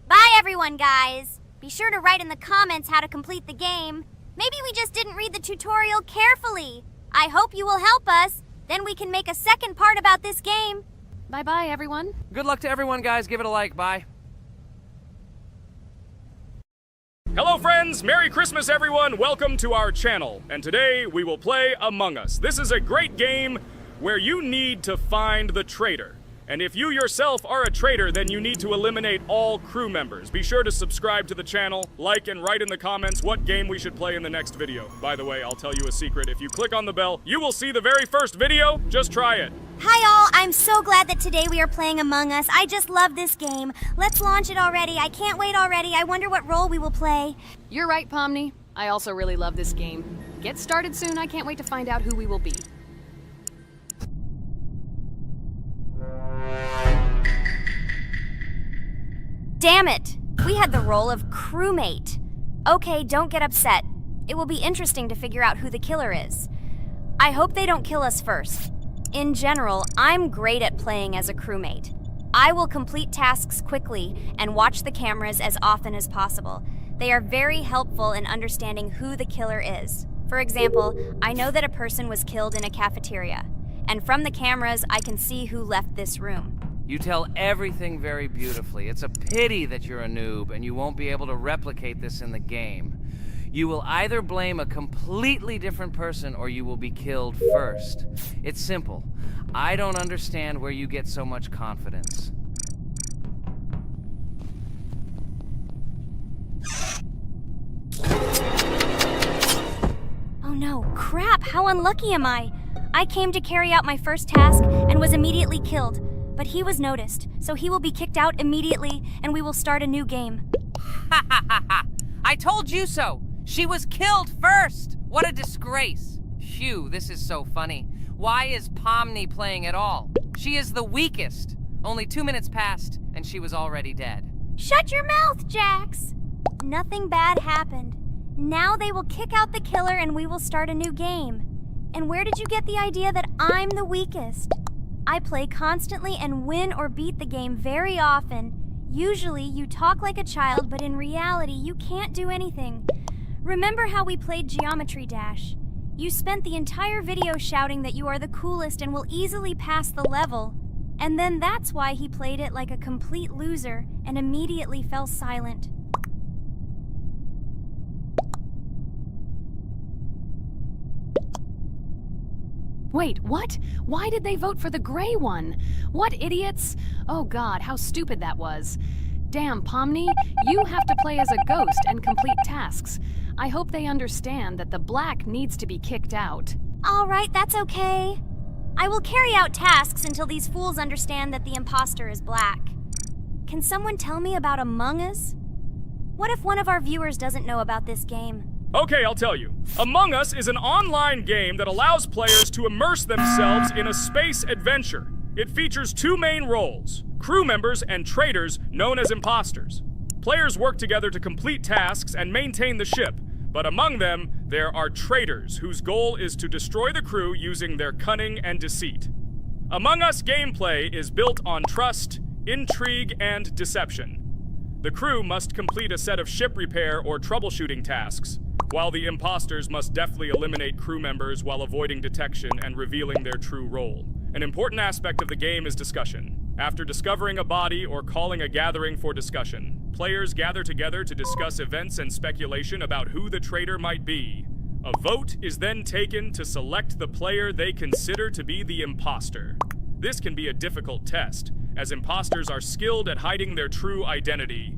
Bye everyone, guys. Be sure to write in the comments how to complete the game. Maybe we just didn't read the tutorial carefully. I hope you will help us. Then we can make a second part about this game. Bye-bye, everyone. Good luck to everyone, guys. Give it a like. Bye. Hello friends, Merry Christmas everyone. Welcome to our channel. And today we will play Among Us. This is a great game where you need to find the traitor. And if you yourself are a traitor, then you need to eliminate all crew members. Be sure to subscribe to the channel, like and write in the comments what game we should play in the next video. By the way, I'll tell you a secret. If you click on the bell, you will see the very first video. Just try it. Hi all, I'm so glad that today we are playing Among Us. I just love this game. Let's launch it already. I can't wait already. I wonder what role we will play. You're right, Pomni. I also really love this game. Get started soon. I can't wait to find out who we will be. Damn it! We had the role of crewmate. Okay, don't get upset. It will be interesting to figure out who the killer is. I hope they don't kill us first. In general, I'm great at playing as a crewmate. I will complete tasks quickly and watch the cameras as often as possible. They are very helpful in understanding who the killer is. For example, I know that a person was killed in a cafeteria, and from the cameras I can see who left this room. You tell everything very beautifully. It's a pity that you're a noob and you won't be able to replicate this in the game. You will either blame a completely different person or you will be killed first. It's simple. I don't understand where you get so much confidence. Oh no, crap, how unlucky am I? I came to carry out my first task and was immediately killed. But he was noticed, so he will be kicked out immediately and we will start a new game. Ha ha ha ha! I told you so! She was killed first! What a disgrace! Phew, this is so funny. Why is Pomni playing at all? She is the weakest. Only 2 minutes passed, and she was already dead. Shut your mouth, Jax! Nothing bad happened. Now they will kick out the killer and we will start a new game. And where did you get the idea that I'm the weakest? I play constantly and win or beat the game very often. Usually you talk like a child, but in reality you can't do anything. Remember how we played Geometry Dash? You spent the entire video shouting that you are the coolest and will easily pass the level. And then that's why he played it like a complete loser and immediately fell silent. Wait, what? Why did they vote for the gray one? What idiots? Oh god, how stupid that was. Damn, Pomni, you have to play as a ghost and complete tasks. I hope they understand that the black needs to be kicked out. All right, that's okay. I will carry out tasks until these fools understand that the imposter is black. Can someone tell me about Among Us? What if one of our viewers doesn't know about this game? Okay, I'll tell you. Among Us is an online game that allows players to immerse themselves in a space adventure. It features 2 main roles, crew members and traitors known as imposters. Players work together to complete tasks and maintain the ship, but among them, there are traitors whose goal is to destroy the crew using their cunning and deceit. Among Us gameplay is built on trust, intrigue, and deception. The crew must complete a set of ship repair or troubleshooting tasks, while the imposters must deftly eliminate crew members while avoiding detection and revealing their true role. An important aspect of the game is discussion. After discovering a body or calling a gathering for discussion, players gather together to discuss events and speculation about who the traitor might be. A vote is then taken to select the player they consider to be the imposter. This can be a difficult test, as imposters are skilled at hiding their true identity.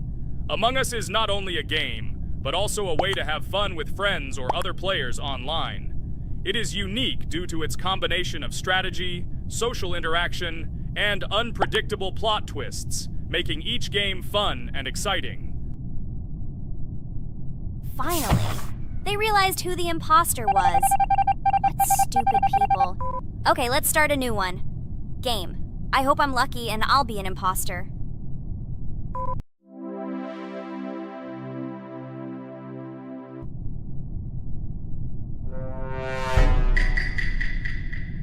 Among Us is not only a game, but also a way to have fun with friends or other players online. It is unique due to its combination of strategy, social interaction, and unpredictable plot twists, making each game fun and exciting. Finally, they realized who the imposter was. What stupid people. Okay, let's start a new one. Game. I hope I'm lucky and I'll be an imposter.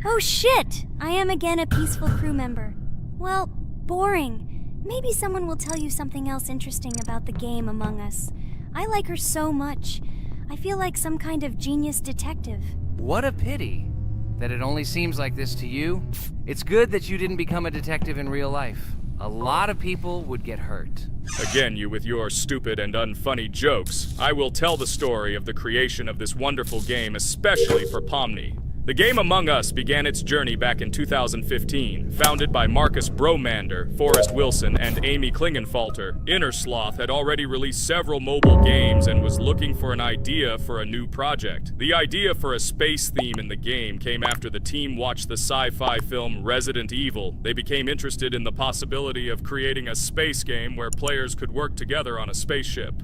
Oh shit! I am again a peaceful crew member. Well, boring. Maybe someone will tell you something else interesting about the game Among Us. I like her so much. I feel like some kind of genius detective. What a pity that it only seems like this to you. It's good that you didn't become a detective in real life. A lot of people would get hurt. Again, you with your stupid and unfunny jokes. I will tell the story of the creation of this wonderful game, especially for Pomni. The game Among Us began its journey back in 2015. Founded by Marcus Bromander, Forrest Wilson, and Amy Klingenfalter, Innersloth had already released several mobile games and was looking for an idea for a new project. The idea for a space theme in the game came after the team watched the sci-fi film Resident Evil. They became interested in the possibility of creating a space game where players could work together on a spaceship.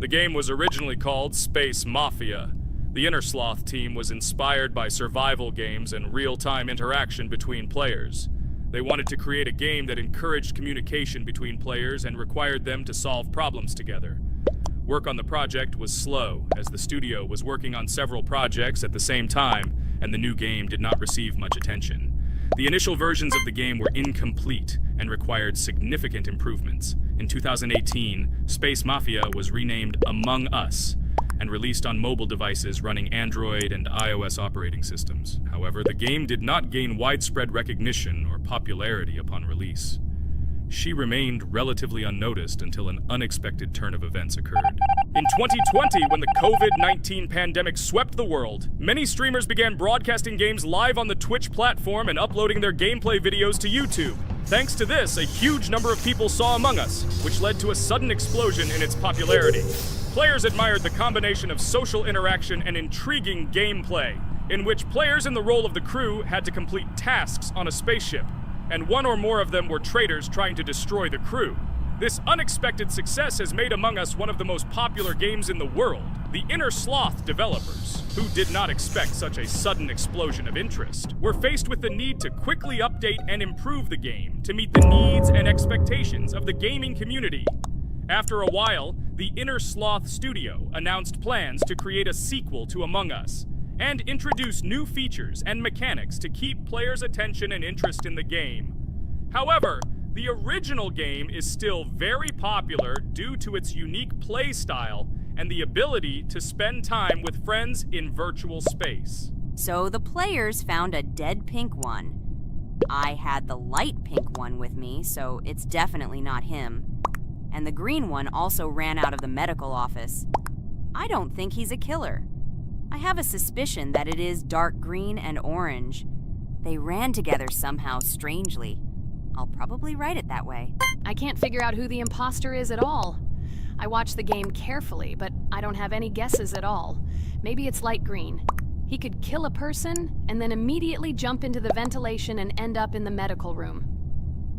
The game was originally called Space Mafia. The Innersloth team was inspired by survival games and real-time interaction between players. They wanted to create a game that encouraged communication between players and required them to solve problems together. Work on the project was slow, as the studio was working on several projects at the same time, and the new game did not receive much attention. The initial versions of the game were incomplete and required significant improvements. In 2018, Space Mafia was renamed Among Us. and released on mobile devices running Android and iOS operating systems. However, the game did not gain widespread recognition or popularity upon release. She remained relatively unnoticed until an unexpected turn of events occurred. In 2020, when the COVID-19 pandemic swept the world, many streamers began broadcasting games live on the Twitch platform and uploading their gameplay videos to YouTube. Thanks to this, a huge number of people saw Among Us, which led to a sudden explosion in its popularity. Players admired the combination of social interaction and intriguing gameplay, in which players in the role of the crew had to complete tasks on a spaceship, and one or more of them were traitors trying to destroy the crew. This unexpected success has made Among Us one of the most popular games in the world. The Inner Sloth developers, who did not expect such a sudden explosion of interest, were faced with the need to quickly update and improve the game to meet the needs and expectations of the gaming community. After a while, the Inner Sloth studio announced plans to create a sequel to Among Us and introduce new features and mechanics to keep players' attention and interest in the game. However, the original game is still very popular due to its unique play style and the ability to spend time with friends in virtual space. So the players found a dead pink one. I had the light pink one with me, so it's definitely not him. And the green one also ran out of the medical office. I don't think he's a killer. I have a suspicion that it is dark green and orange. They ran together somehow strangely. I'll probably write it that way. I can't figure out who the imposter is at all. I watched the game carefully, but I don't have any guesses at all. Maybe it's light green. He could kill a person and then immediately jump into the ventilation and end up in the medical room.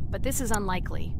But this is unlikely.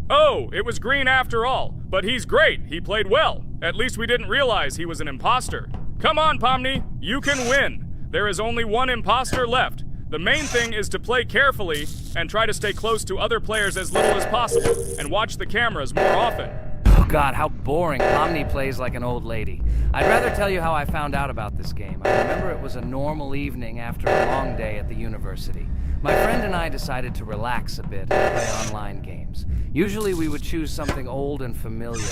Oh, it was green after all. But he's great. He played well. At least we didn't realize he was an imposter. Come on, Pomni. You can win. There is only one imposter left. The main thing is to play carefully and try to stay close to other players as little as possible and watch the cameras more often. Oh God, how boring. Pomni plays like an old lady. I'd rather tell you how I found out about this game. I remember it was a normal evening after a long day at the university. My friend and I decided to relax a bit and play online games. Usually we would choose something old and familiar,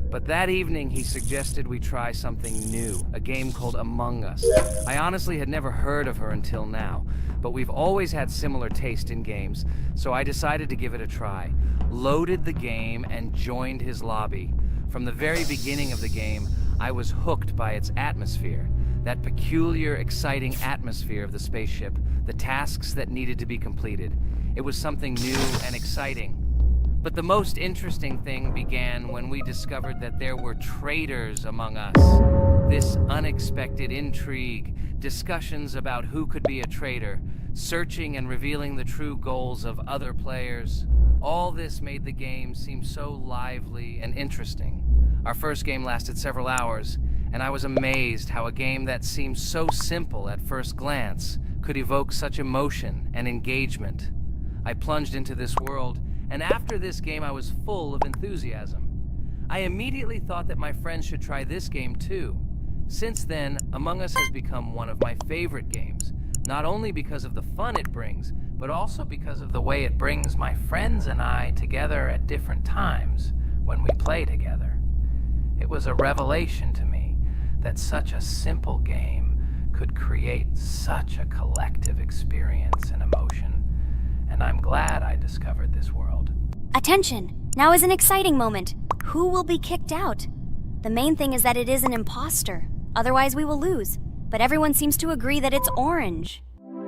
but that evening he suggested we try something new, a game called Among Us. I honestly had never heard of her until now, but we've always had similar taste in games, so I decided to give it a try. Loaded the game and joined his lobby. From the very beginning of the game, I was hooked by its atmosphere. That peculiar, exciting atmosphere of the spaceship, the tasks that needed to be completed. It was something new and exciting. But the most interesting thing began when we discovered that there were traitors among us. This unexpected intrigue, discussions about who could be a traitor, searching and revealing the true goals of other players. All this made the game seem so lively and interesting. Our first game lasted several hours, and I was amazed how a game that seemed so simple at first glance could evoke such emotion and engagement. I plunged into this world, and after this game I was full of enthusiasm. I immediately thought that my friends should try this game too. Since then, Among Us has become one of my favorite games, not only because of the fun it brings, but also because of the way it brings my friends and I together at different times when we play together. It was a revelation to me that such a simple game could create such a collective experience and emotion. And I'm glad I discovered this world. Attention! Now is an exciting moment. Who will be kicked out? The main thing is that it is an imposter. Otherwise we will lose. But everyone seems to agree that it's orange.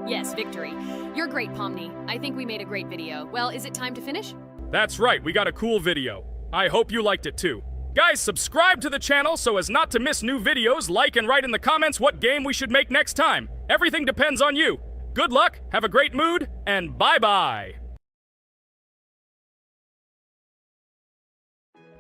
Yes, victory. You're great, Pomni. I think we made a great video. Well, is it time to finish? That's right, we got a cool video. I hope you liked it too. Guys, subscribe to the channel so as not to miss new videos, like and write in the comments what game we should make next time. Everything depends on you. Good luck, have a great mood, and bye-bye!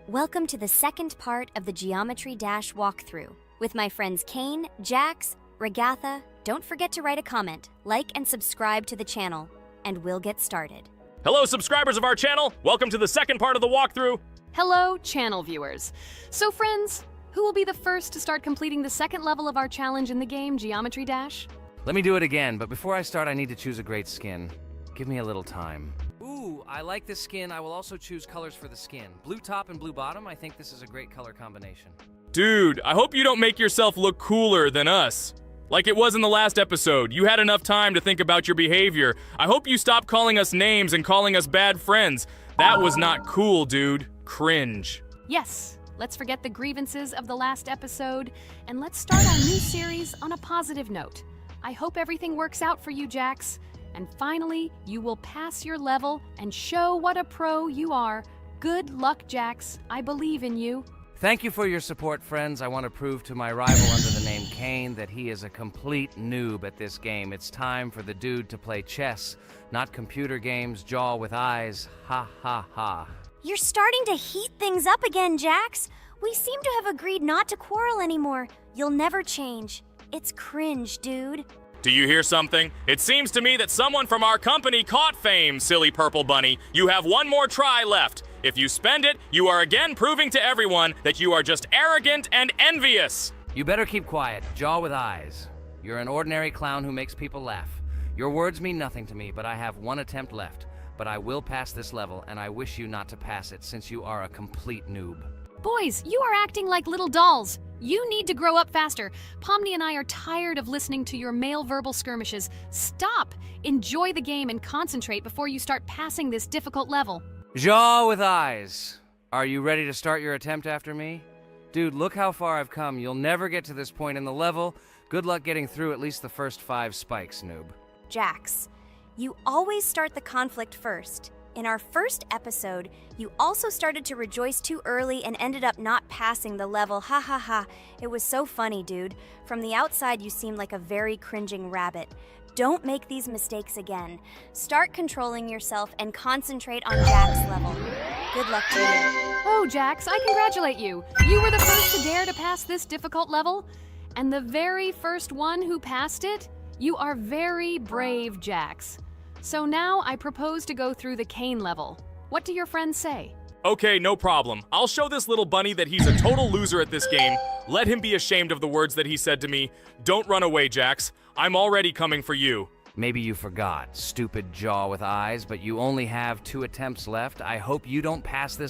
Welcome to the second part of the Geometry Dash walkthrough. With my friends Kane, Jax, Regatha, don't forget to write a comment, like and subscribe to the channel, and we'll get started. Hello, subscribers of our channel. Welcome to the second part of the walkthrough. Hello, channel viewers. So friends, who will be the first to start completing the second level of our challenge in the game, Geometry Dash? Let me do it again, but before I start, I need to choose a great skin. Give me a little time. Ooh, I like this skin. I will also choose colors for the skin. Blue top and blue bottom. I think this is a great color combination. Dude, I hope you don't make yourself look cooler than us. Like it was in the last episode. You had enough time to think about your behavior. I hope you stop calling us names and calling us bad friends. That was not cool, dude. Cringe. Yes, let's forget the grievances of the last episode, and let's start our new series on a positive note. I hope everything works out for you, Jax. And finally, you will pass your level and show what a pro you are. Good luck, Jax. I believe in you. Thank you for your support, friends. I want to prove to my rival under the name Kane that he is a complete noob at this game. It's time for the dude to play chess, not computer games, jaw with eyes. Ha ha ha. You're starting to heat things up again, Jax. We seem to have agreed not to quarrel anymore. You'll never change. It's cringe, dude. Do you hear something? It seems to me that someone from our company caught fame, silly purple bunny. You have one more try left. If you spend it, you are again proving to everyone that you are just arrogant and envious. You better keep quiet, jaw with eyes. You're an ordinary clown who makes people laugh. Your words mean nothing to me, but I have one attempt left. But I will pass this level, and I wish you not to pass it since you are a complete noob. Boys, you are acting like little dolls. You need to grow up faster. Pomni and I are tired of listening to your male verbal skirmishes. Stop! Enjoy the game and concentrate before you start passing this difficult level. Jaw with eyes. Are you ready to start your attempt after me? Dude, look how far I've come. You'll never get to this point in the level. Good luck getting through at least the first 5 spikes, noob. Jax, you always start the conflict first. In our first episode, you also started to rejoice too early and ended up not passing the level. Ha ha ha. It was so funny, dude. From the outside, you seemed like a very cringing rabbit. Don't make these mistakes again. Start controlling yourself and concentrate on Jack's level. Good luck to you. Oh, Jax, I congratulate you. You were the first to dare to pass this difficult level, and the very first one who passed it. You are very brave, Jax. So now I propose to go through the Kane level. What do your friends say? Okay, no problem. I'll show this little bunny that he's a total loser at this game. Let him be ashamed of the words that he said to me. Don't run away, Jax. I'm already coming for you. Maybe you forgot, stupid jaw with eyes, but you only have 2 attempts left. I hope you don't pass this